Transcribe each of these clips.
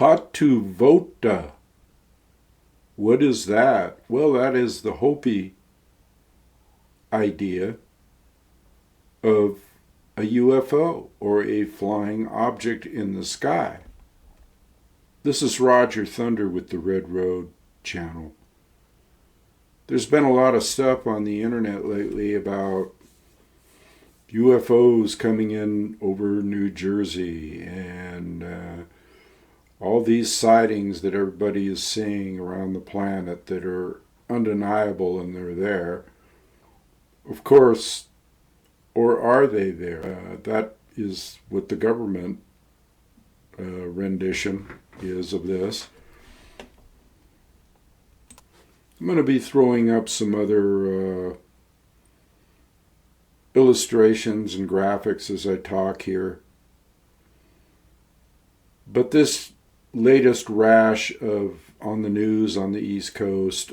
Patuvota. What is that? Well, that is the Hopi idea of a UFO, or a flying object in the sky. This is Roger Thunder with the Red Road channel. There's been a lot of stuff on the internet lately about UFOs coming in over New Jersey and all these sightings that everybody is seeing around the planet that are undeniable, and they're there. Of course, or are they there? That is what the government rendition is of this. I'm going to be throwing up some other illustrations and graphics as I talk here. But this latest rash of on the news on the East Coast,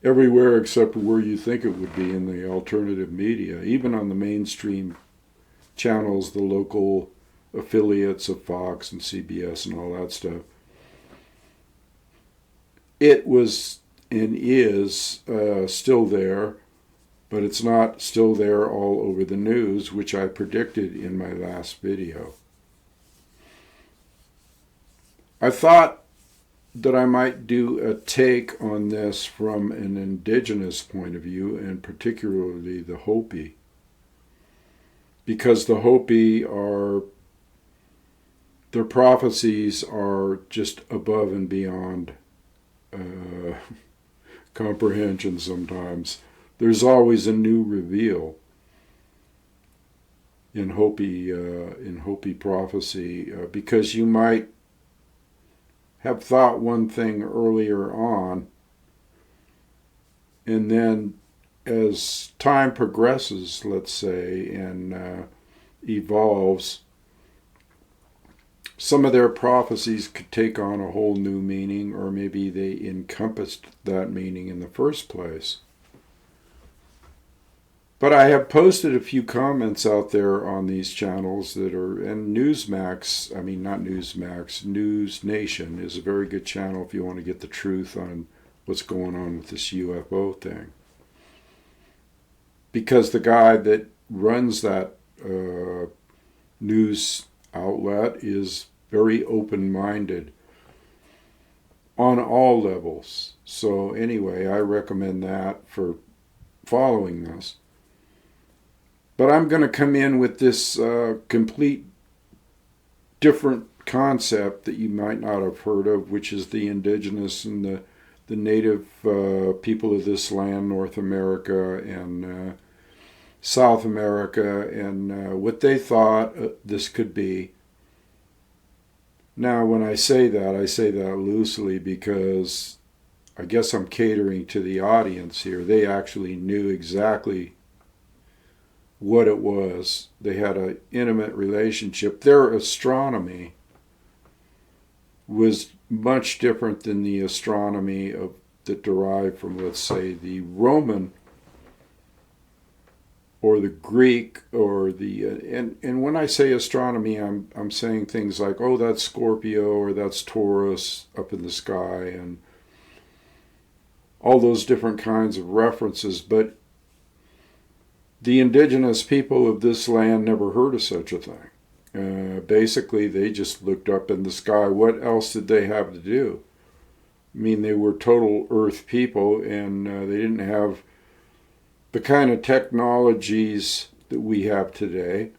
everywhere except where you think it would be in the alternative media, even on the mainstream channels, the local affiliates of Fox and CBS and all that stuff. It was and is still there, but it's not still there all over the news, which I predicted in my last video. I thought that I might do a take on this from an indigenous point of view, and particularly the Hopi. Because the Hopi their prophecies are just above and beyond comprehension sometimes. There's always a new reveal in Hopi prophecy, because you might have thought one thing earlier on, and then as time progresses, let's say, and evolves, some of their prophecies could take on a whole new meaning, or maybe they encompassed that meaning in the first place. But I have posted a few comments out there on these channels that are, and News Nation is a very good channel if you want to get the truth on what's going on with this UFO thing. Because the guy that runs that news outlet is very open-minded on all levels. So anyway, I recommend that for following this. But I'm going to come in with this complete different concept that you might not have heard of, which is the indigenous and the native people of this land, North America and South America, and what they thought this could be. Now, when I say that loosely because I guess I'm catering to the audience here. They actually knew exactly what it was. They had an intimate relationship. Their astronomy was much different than the astronomy that derived from, let's say, the Roman or the Greek or the and when I say astronomy, I'm saying things like, oh, that's Scorpio or that's Taurus up in the sky, and all those different kinds of references. But the indigenous people of this land never heard of such a thing. Basically, they just looked up in the sky. What else did they have to do? I mean, they were total Earth people, and they didn't have the kind of technologies that we have today.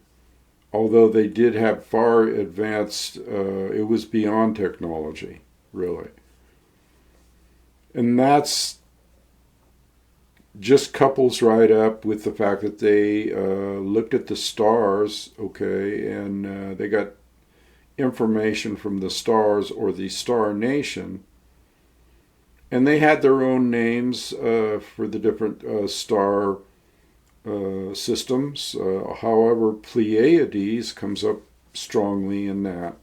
Although they did have far advanced, it was beyond technology, really. And that's just couples right up with the fact that they looked at the stars, okay, and they got information from the stars or the Star Nation. And they had their own names for the different star systems. However, Pleiades comes up strongly in that.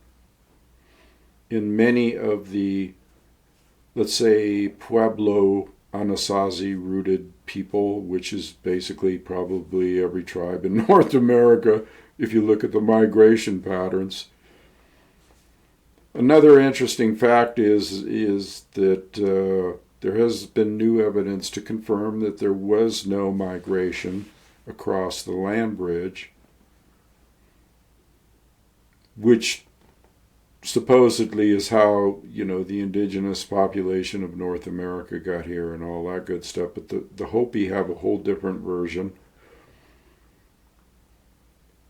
In many of the, let's say, Pueblo Anasazi-rooted people, which is basically probably every tribe in North America, if you look at the migration patterns. Another interesting fact is that there has been new evidence to confirm that there was no migration across the land bridge, which supposedly is how, the indigenous population of North America got here and all that good stuff. But the Hopi have a whole different version.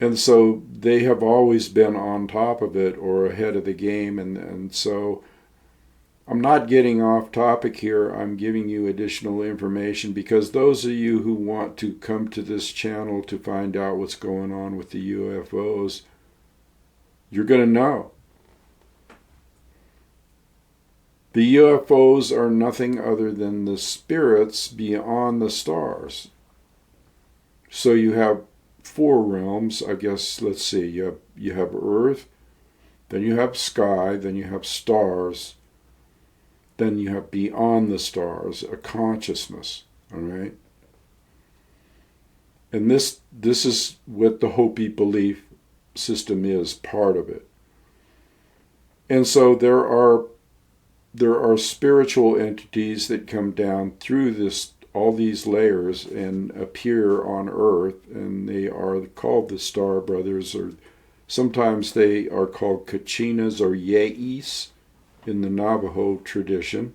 And so they have always been on top of it or ahead of the game. And so I'm not getting off topic here. I'm giving you additional information because those of you who want to come to this channel to find out what's going on with the UFOs, you're going to know. The UFOs are nothing other than the spirits beyond the stars. So you have 4 realms, I guess. Let's see. You have Earth, then you have sky, then you have stars, then you have beyond the stars, a consciousness. All right. And this is what the Hopi belief system is, part of it. And so there are spiritual entities that come down through all these layers and appear on Earth, and they are called the Star Brothers, or sometimes they are called Kachinas or Yeis in the Navajo tradition.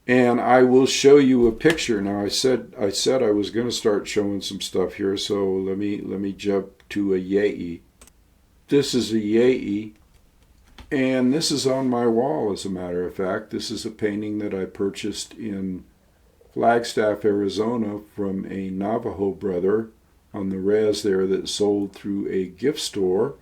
And I will show you a picture. Now I said I was going to start showing some stuff here, so let me jump to a Yei. This is a Yei. And this is on my wall, as a matter of fact. This is a painting that I purchased in Flagstaff, Arizona from a Navajo brother on the res there that sold through a gift store.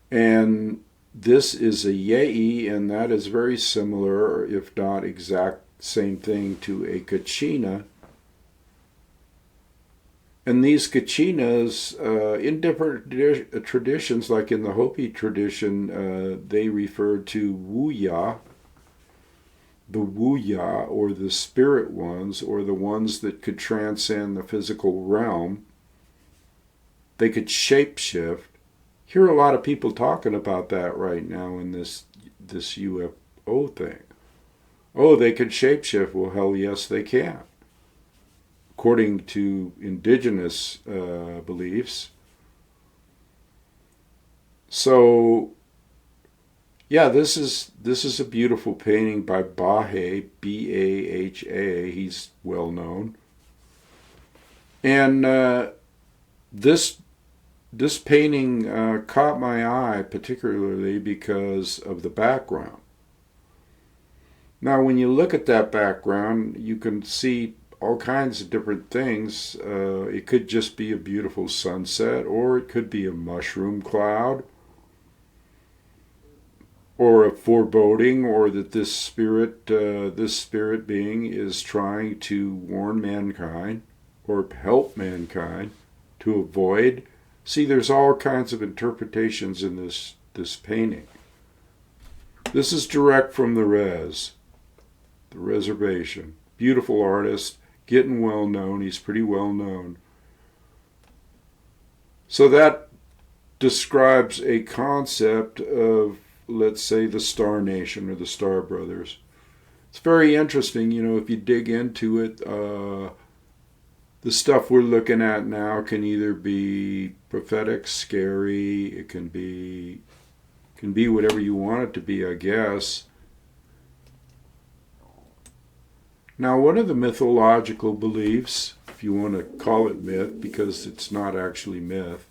And this is a Yei, and that is very similar, if not exact same thing, to a Kachina. And these Kachinas, in different traditions, like in the Hopi tradition, they refer to Wuya, the Wuya, or the spirit ones, or the ones that could transcend the physical realm. They could shapeshift. Hear a lot of people talking about that right now in this UFO thing. Oh, they could shapeshift. Well, hell yes, they can. According to indigenous beliefs. So, yeah, this is a beautiful painting by Baha, B-A-H-A. He's well known, and this painting caught my eye particularly because of the background. Now, when you look at that background, you can see all kinds of different things. It could just be a beautiful sunset, or it could be a mushroom cloud, or a foreboding, or that this spirit being is trying to warn mankind or help mankind to avoid. See, there's all kinds of interpretations in this painting. This is direct from the reservation. Beautiful artist. Getting well known. He's pretty well known. So that describes a concept of, let's say, the Star Nation or the Star Brothers. It's very interesting, if you dig into it. The stuff we're looking at now can either be prophetic, scary. It can be whatever you want it to be, I guess. Now, one of the mythological beliefs, if you want to call it myth, because it's not actually myth,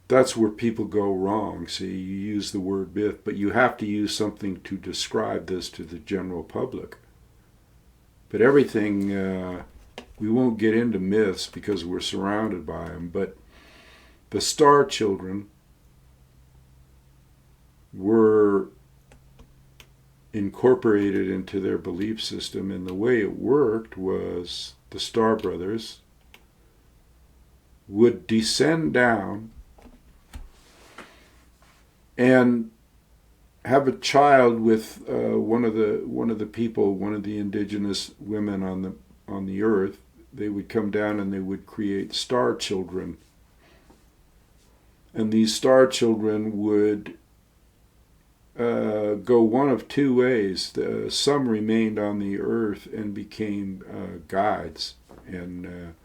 that's where people go wrong. See, you use the word myth, but you have to use something to describe this to the general public. But everything, we won't get into myths because we're surrounded by them, but the Star Children were incorporated into their belief system, and the way it worked was the Star Brothers would descend down and have a child with one of the people, one of the indigenous women on the earth. They would come down and they would create star children And these star children would go one of two ways. Some remained on the earth and became guides and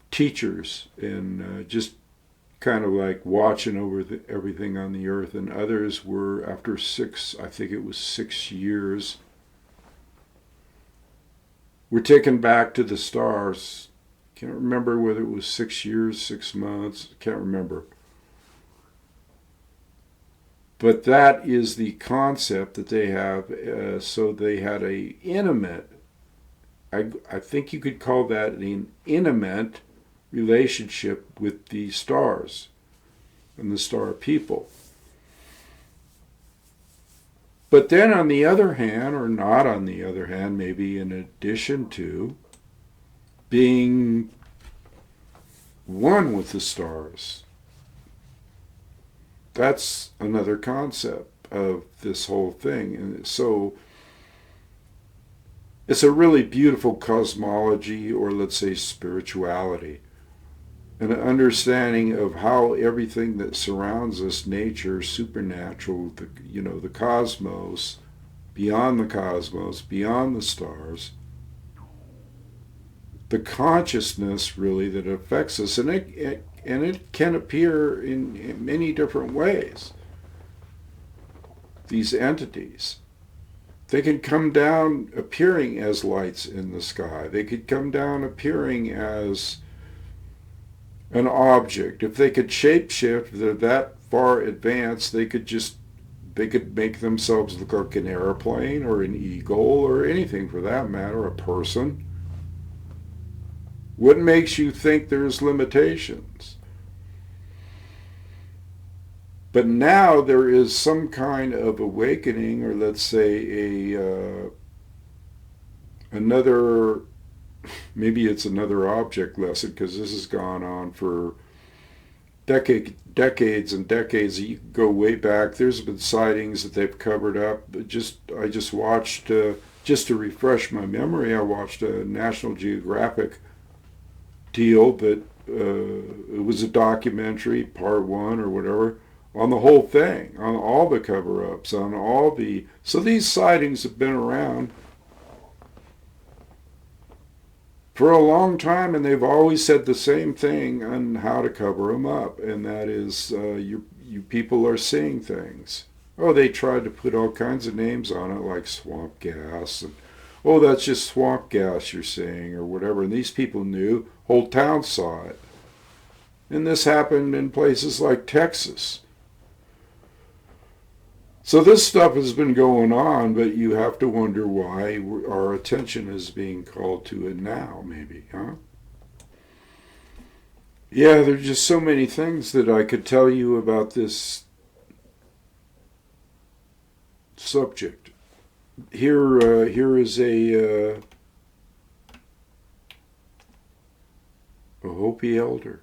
teachers and just kind of like watching over everything on the earth. And others were, after 6 years, were taken back to the stars. Can't remember whether it was 6 years, 6 months, can't remember. But that is the concept that they have. So they had a intimate, I think you could call that an intimate relationship with the stars and the star people. But then on the other hand, or not on the other hand, maybe in addition to being one with the stars, that's another concept of this whole thing. And so it's a really beautiful cosmology, or let's say spirituality, an understanding of how everything that surrounds us, nature, supernatural, the cosmos, beyond the stars, the consciousness really that affects us, and it can appear in many different ways. These entities, they can come down appearing as lights in the sky. They could come down appearing as an object. If they could shapeshift, they're that far advanced, they could make themselves look like an airplane or an eagle or anything for that matter, a person. What makes you think there's limitations? But now there is some kind of awakening, or let's say maybe it's another object lesson, because this has gone on for decades and decades. You can go way back. There's been sightings that they've covered up. I just watched, just to refresh my memory, I watched a National Geographic deal, but it was a documentary, part 1 or whatever, on the whole thing, on all the cover-ups, so these sightings have been around for a long time, and they've always said the same thing on how to cover them up, and that is, you people are seeing things. Oh, they tried to put all kinds of names on it, like swamp gas, and oh, that's just swamp gas you're seeing, or whatever, and these people knew, whole towns saw it. And this happened in places like Texas. So this stuff has been going on, but you have to wonder why our attention is being called to it now, maybe, huh? Yeah, there's just so many things that I could tell you about this subject. Here is a Hopi elder.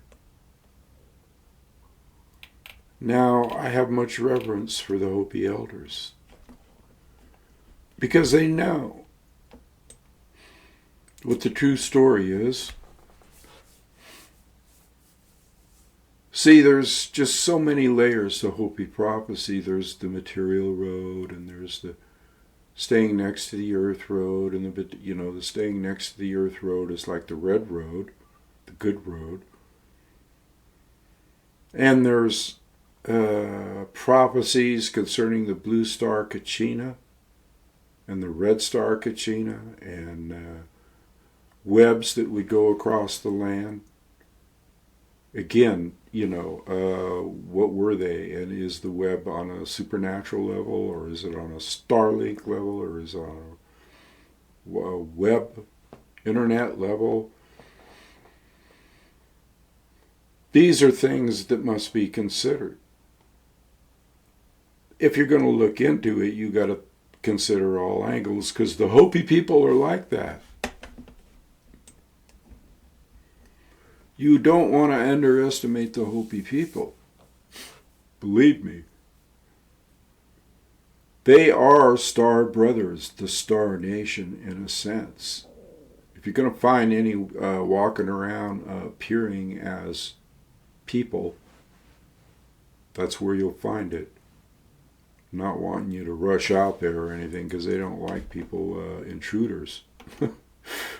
Now, I have much reverence for the Hopi elders because they know what the true story is. See, there's just so many layers to Hopi prophecy. There's the material road, and there's the staying next to the earth road, and the staying next to the earth road is like the red road, the good road. And there's prophecies concerning the blue star Kachina and the red star Kachina, and webs that would go across the land. Again, what were they? And is the web on a supernatural level, or is it on a Starlink level, or is it on a web internet level? These are things that must be considered. If you're going to look into it, you got to consider all angles, because the Hopi people are like that. You don't want to underestimate the Hopi people. Believe me. They are star brothers, the star nation in a sense. If you're going to find any walking around appearing as people, That's where you'll find it. Not wanting you to rush out there or anything, because they don't like people, intruders.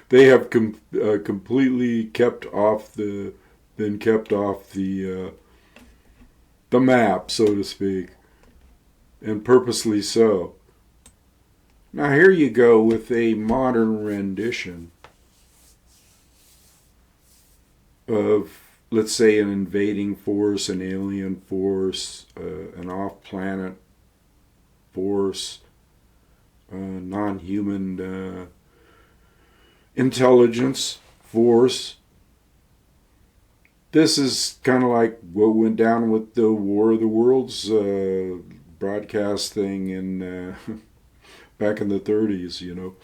They have completely been kept off the map, so to speak, and purposely so. Now here you go with a modern rendition of, let's say, an invading force, an alien force, an off-planet force, non-human intelligence force. This is kind of like what went down with the War of the Worlds broadcast thing in back in the 30s, you know.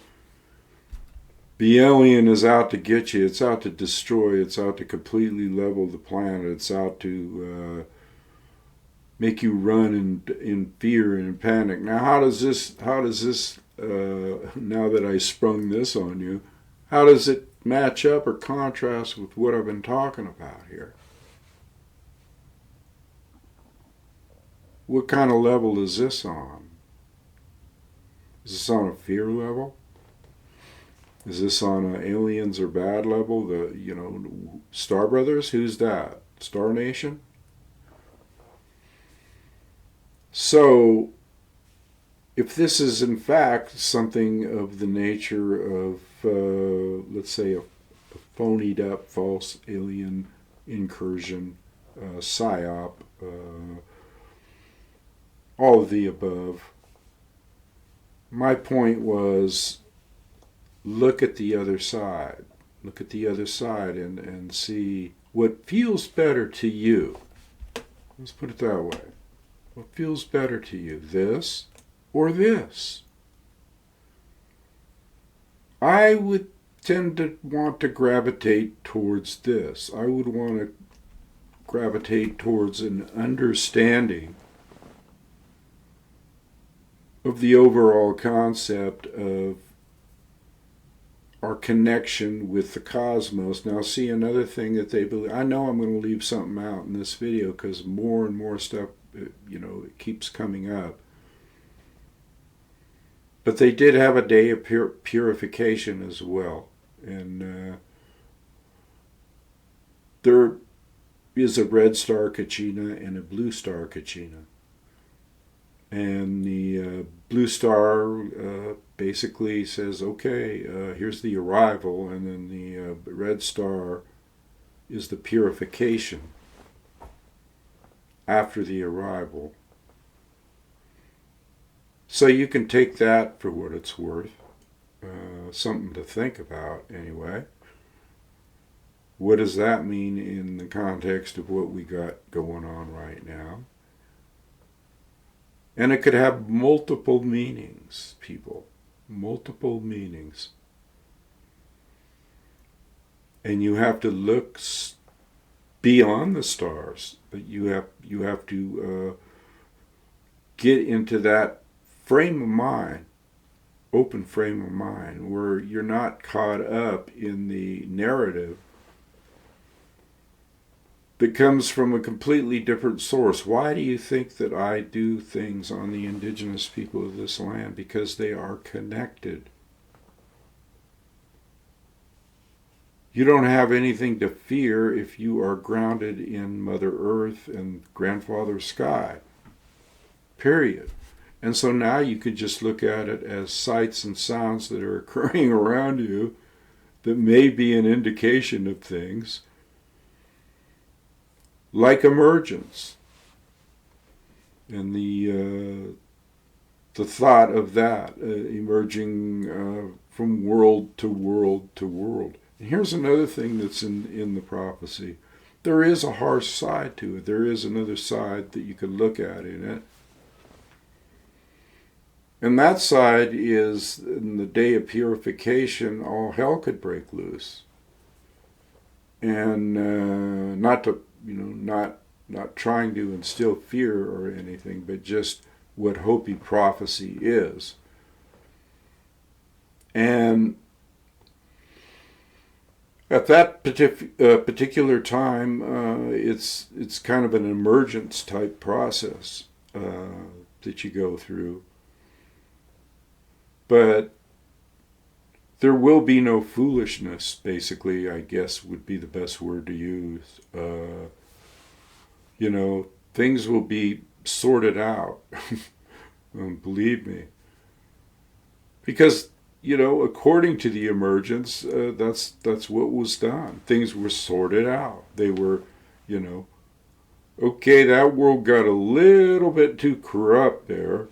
The alien is out to get you. It's out to destroy. It's out to completely level the planet. It's out to make you run in fear and in panic. Now, how does this, now that I sprung this on you, how does it match up or contrast with what I've been talking about here? What kind of level is this on? Is this on a fear level? Is this on a aliens are bad level? The, you know, Star Brothers? Who's that? Star Nation? So, if this is in fact something of the nature of, let's say, a phonied up false alien incursion, psyop, all of the above, my point was, look at the other side. Look at the other side and see what feels better to you. Let's put it that way. What feels better to you, this or this? I would tend to want to gravitate towards this. I would want to gravitate towards an understanding of the overall concept of our connection with the cosmos. Now, see, another thing that they believe, I know I'm going to leave something out in this video because more and more stuff, you know, it keeps coming up. But they did have a day of purification as well. And there is a red star Kachina and a blue star Kachina. And the blue star basically says, okay, here's the arrival, and then the red star is the purification after the arrival. So you can take that for what it's worth. Something to think about, anyway. What does that mean in the context of what we got going on right now? And it could have multiple meanings, people. Multiple meanings. And you have to look beyond the stars. But you have to get into that frame of mind, open frame of mind, where you're not caught up in the narrative that comes from a completely different source. Why do you think that I do things on the indigenous people of this land? Because they are connected. You don't have anything to fear if you are grounded in Mother Earth and Grandfather Sky. Period. And so now you could just look at it as sights and sounds that are occurring around you that may be an indication of things, like emergence, and the thought of that emerging from world to world to world. And here's another thing that's in the prophecy. There is a harsh side to it. There is another side that you could look at in it. And that side is, in the day of purification, all hell could break loose. And not trying to instill fear or anything, but just what Hopi prophecy is. And at that particular time, it's kind of an emergence type process that you go through. But there will be no foolishness, basically, I guess would be the best word to use. Things will be sorted out. Believe me. Because, according to the emergence, that's what was done. Things were sorted out. They were, okay, that world got a little bit too corrupt there.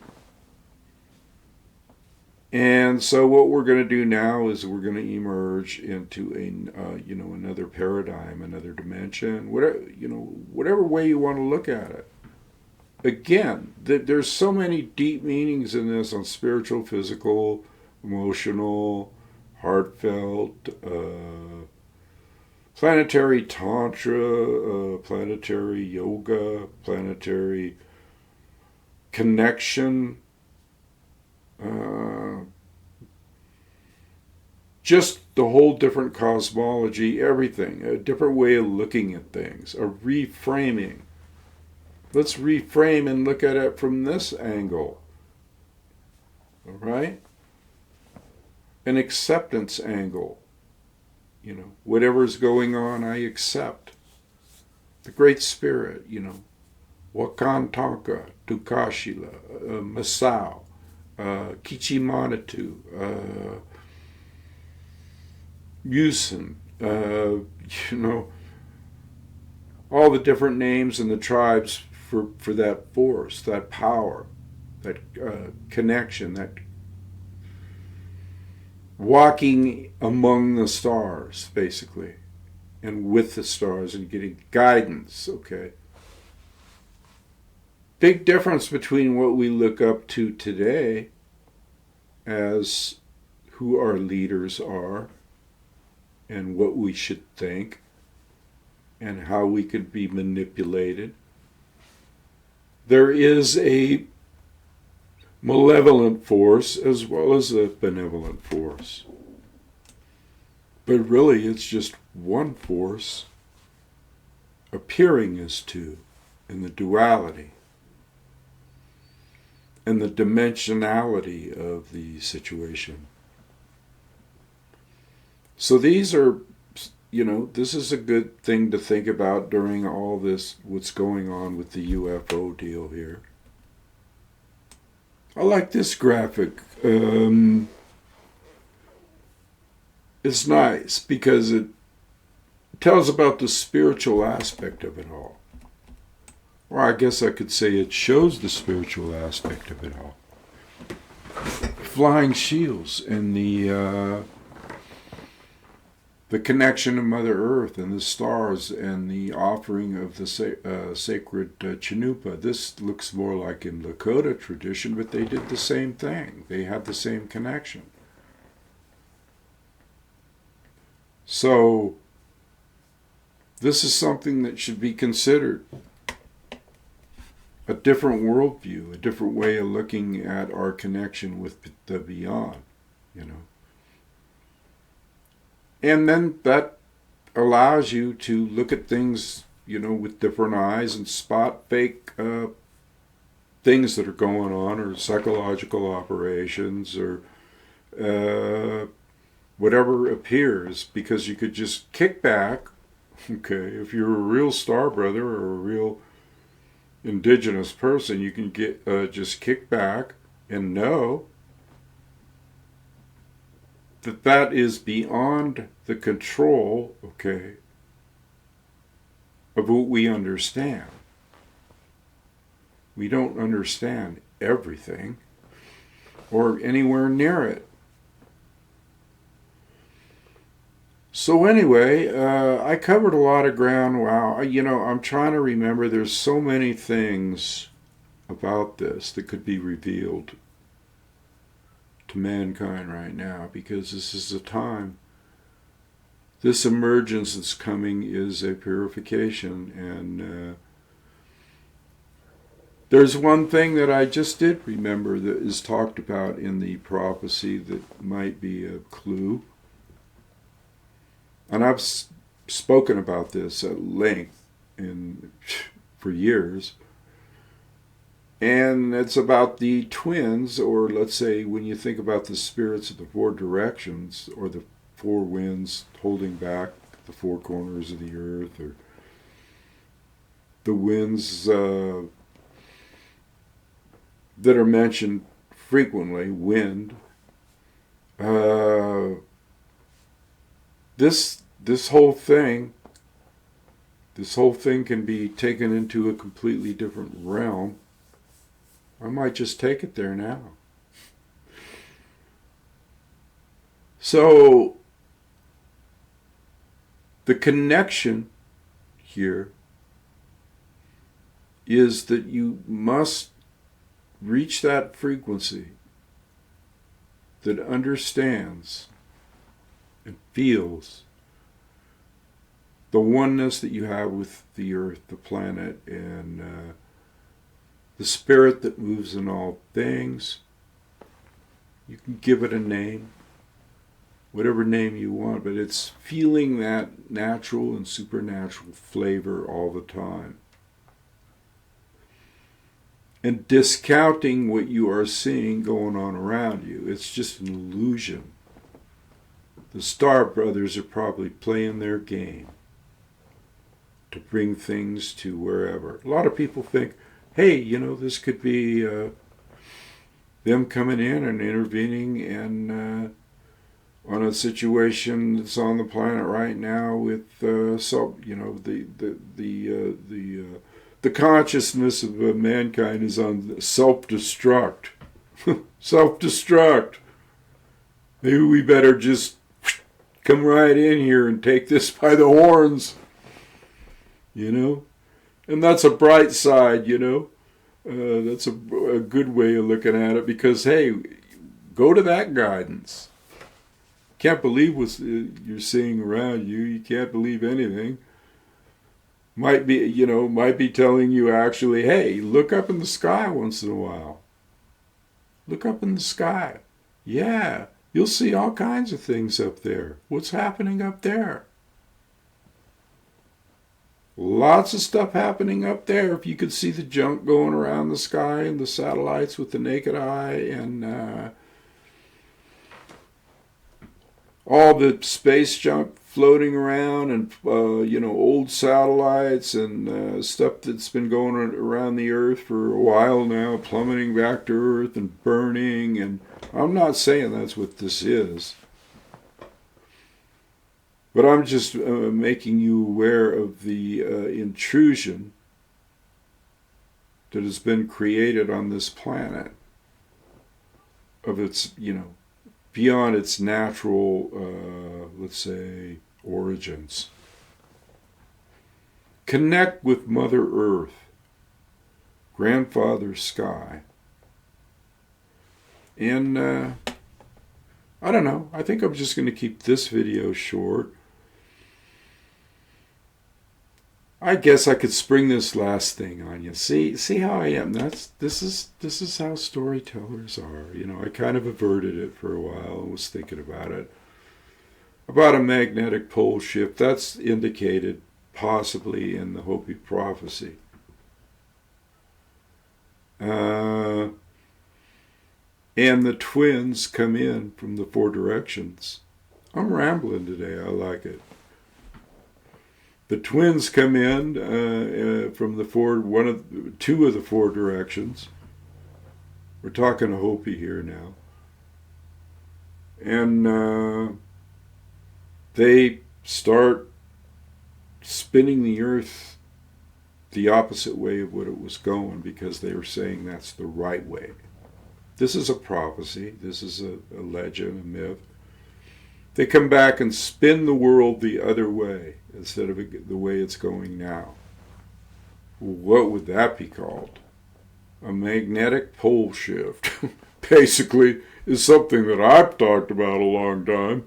And so what we're going to do now is we're going to emerge into another paradigm, another dimension, whatever way you want to look at it. Again, there's so many deep meanings in this on spiritual, physical, emotional, heartfelt, planetary tantra, planetary yoga, planetary connection. Just the whole different cosmology, everything, a different way of looking at things, a reframing. Let's reframe and look at it from this angle. All right? An acceptance angle. Whatever's going on, I accept. The Great Spirit, Wakan Tonka, Tukashila, Masao, Kichimanatu, Musin, all the different names and the tribes for that force, that power, that connection, that walking among the stars, basically, and with the stars and getting guidance, okay? Big difference between what we look up to today as who our leaders are and what we should think and how we could be manipulated. There is a malevolent force as well as a benevolent force. But really it's just one force appearing as two in the duality and the dimensionality of the situation. So these are, this is a good thing to think about during all this, what's going on with the UFO deal here. I like this graphic. It's nice because it tells about the spiritual aspect of it all. Or I guess I could say it shows the spiritual aspect of it all. Flying shields and the connection to Mother Earth and the stars and the offering of the sacred Chanupa. This looks more like in Lakota tradition, but they did the same thing. They have the same connection. So this is something that should be considered. A different worldview, a different way of looking at our connection with the beyond, And then that allows you to look at things, with different eyes and spot fake things that are going on or psychological operations or whatever appears, because you could just kick back, okay, if you're a real star brother or a real indigenous person, you can just kick back and know that is beyond the control, okay, of what we understand. We don't understand everything or anywhere near it. So anyway, I covered a lot of ground. Wow, I'm trying to remember. There's so many things about this that could be revealed to mankind right now, because this is a time. This emergence that's coming is a purification, and there's one thing that I just did remember that is talked about in the prophecy that might be a clue. And I've spoken about this at length for years. And it's about the twins, or let's say when you think about the spirits of the four directions, or the four winds holding back the four corners of the earth, or the winds that are mentioned frequently, wind. This whole thing can be taken into a completely different realm. I might just take it there now. So, the connection here is that you must reach that frequency that understands and feels the oneness that you have with the earth, the planet, and the spirit that moves in all things. You can give it a name, whatever name you want, but it's feeling that natural and supernatural flavor all the time. And discounting what you are seeing going on around you. It's just an illusion. The Star Brothers are probably playing their game to bring things to wherever. A lot of people think, hey, this could be them coming in and intervening and on a situation that's on the planet right now with the consciousness of mankind is on self-destruct. Self-destruct. Maybe we better just come right in here and take this by the horns. And that's a bright side, That's a good way of looking at it because, hey, go to that guidance. Can't believe what you're seeing around you. You can't believe anything. Might be telling you actually, hey, look up in the sky once in a while. Look up in the sky. Yeah, you'll see all kinds of things up there. What's happening up there? Lots of stuff happening up there. If you could see the junk going around the sky and the satellites with the naked eye and all the space junk floating around and, old satellites and stuff that's been going around the Earth for a while now, plummeting back to Earth and burning. And I'm not saying that's what this is. But I'm just making you aware of the intrusion that has been created on this planet, of its, beyond its natural, let's say, origins. Connect with Mother Earth, Grandfather Sky. And I don't know, I think I'm just going to keep this video short. I guess I could spring this last thing on you. See how I am. This is how storytellers are. I kind of averted it for a while and was thinking about it. About a magnetic pole shift. That's indicated possibly in the Hopi prophecy. And the twins come in from the four directions. I'm rambling today. I like it. The twins come in from two of the four directions. We're talking Hopi here now. And they start spinning the earth the opposite way of what it was going because they were saying that's the right way. This is a prophecy. This is a legend, a myth. They come back and spin the world the other way instead of the way it's going now. What would that be called? A magnetic pole shift. Basically, is something that I've talked about a long time.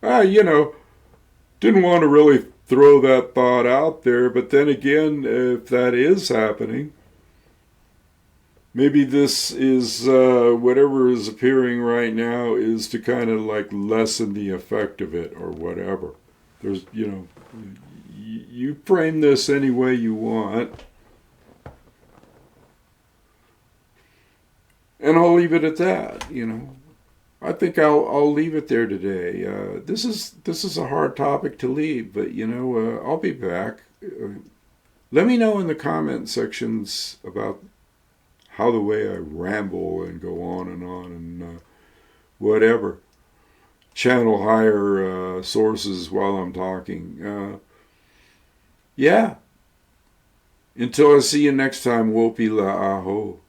Didn't want to really throw that thought out there, but then again, if that is happening, maybe this is, whatever is appearing right now is to kind of like lessen the effect of it or whatever. There's, you frame this any way you want. And I'll leave it at that, I think I'll leave it there today. This is a hard topic to leave, but I'll be back. Let me know in the comment sections about how the way I ramble and go on and whatever. Channel higher sources while I'm talking. Yeah. Until I see you next time, Wopi la aho.